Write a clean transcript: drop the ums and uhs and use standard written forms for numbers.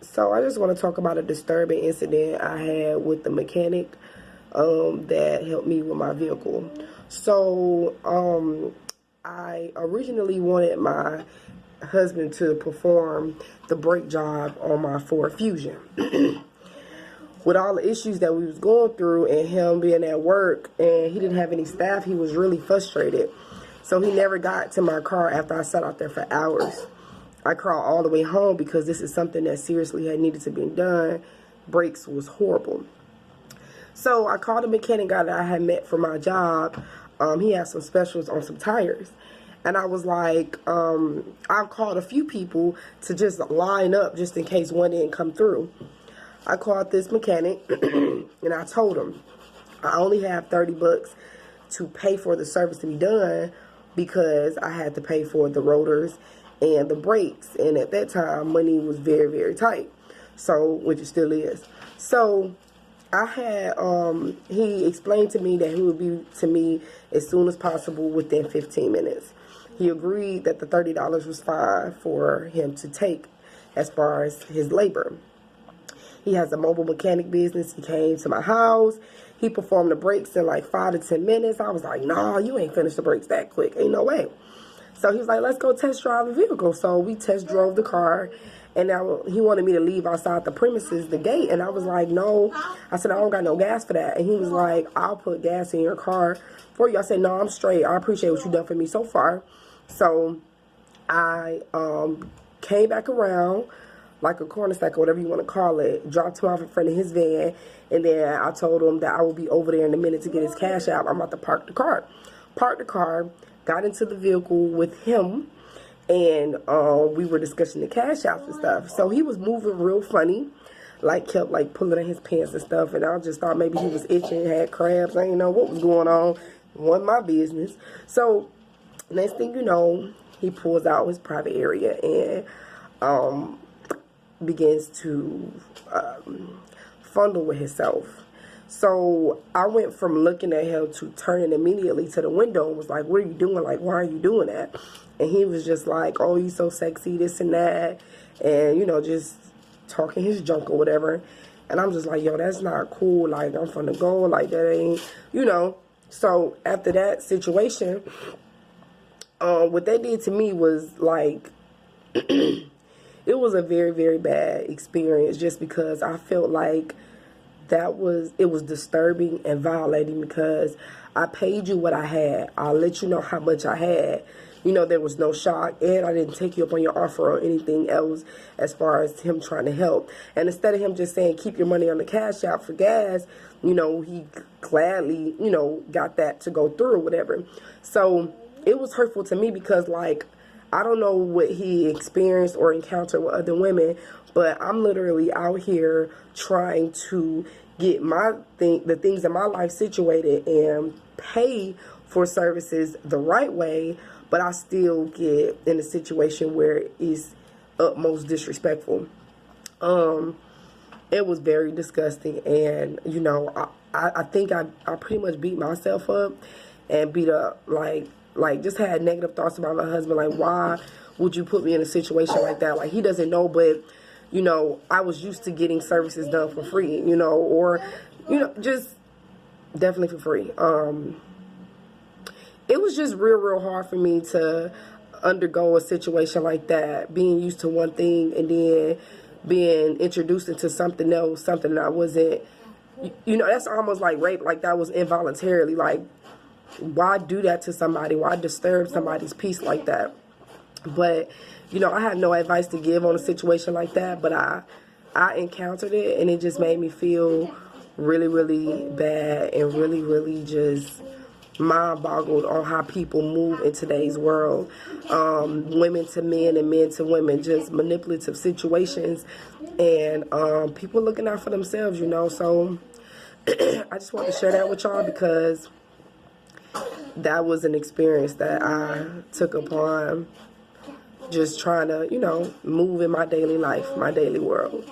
So I just want to talk about a disturbing incident I had with the mechanic that helped me with my vehicle. So I originally wanted my husband to perform the brake job on my Ford Fusion. With all the issues that we was going through and him being at work and he didn't have any staff, he was really frustrated. So he never got to my car after I sat out there for hours. I crawled all the way home because this is something that seriously had needed to be done. Brakes was horrible. So I called a mechanic guy that I had met for my job. He had some specials on some tires. And I was like, I called a few people to just line up just in case one didn't come through. I called this mechanic and I told him I only have $30 to pay for the service to be done because I had to pay for the rotors and the brakes. And at that time, money was very, very tight. So, which it still is. So I had, he explained to me that he would be to me as soon as possible within 15 minutes. He agreed that the $30 was fine for him to take as far as his labor. He has a mobile mechanic business. He came to my house. He performed the brakes in like 5 to 10 minutes. I was like, nah, you ain't finished the brakes that quick. Ain't no way. So he was like, let's go test drive the vehicle. So we test drove the car. And now he wanted me to leave outside the premises, the gate. And I was like, no. I said, I don't got no gas for that. And he was like, I'll put gas in your car for you. I said, no, I'm straight. I appreciate what you've done for me so far. So I came back around like a corner stack or whatever you want to call it, dropped him off in front of his van, and then I told him that I will be over there in a minute to get his cash out. I'm about to park the car. Parked the car, got into the vehicle with him, and we were discussing the cash out and stuff. So he was moving real funny, like kept like pulling at his pants and stuff, and I just thought maybe he was itching, had crabs. I didn't know what was going on. Wasn't my business. So next thing you know, he pulls out his private area and begins to fondle with himself. So I went from looking at him to turning immediately to the window and was like, what are you doing? Like, why are you doing that? And he was just like, oh, you so sexy, this and that. And, you know, just talking his junk or whatever. And I'm just like, yo, that's not cool. Like, I'm finna go. Like, that ain't, you know. So after that situation, what they did to me was like, it was a very, very bad experience just because I felt like it was disturbing and violating because I paid you what I had. I let you know how much I had. You know, there was no shock, and I didn't take you up on your offer or anything else as far as him trying to help. And instead of him just saying, keep your money on the cash out for gas, you know, he gladly, you know, got that to go through or whatever. So it was hurtful to me because, like, I don't know what he experienced or encountered with other women, but I'm literally out here trying to get the things in my life situated and pay for services the right way, but I still get in a situation where it's utmost disrespectful. It was very disgusting, and you know, I think I pretty much beat myself up and beat up like just had negative thoughts about my husband. Like, why would you put me in a situation like that? Like, he doesn't know, but you know, I was used to getting services done for free, you know, or you know, just definitely for free. It was just real hard for me to undergo a situation like that, being used to one thing and then being introduced into something else, something that I wasn't, you know, that's almost like rape. Like, that was involuntarily. Like, why do that to somebody? Why disturb somebody's peace like that? But, you know, I had no advice to give on a situation like that, but I encountered it, and it just made me feel really bad and really just mind-boggled on how people move in today's world. Women to men and men to women, just manipulative situations, and people looking out for themselves, you know. So I just want to share that with y'all because that was an experience that I took upon just trying to, you know, move in my daily life, my daily world.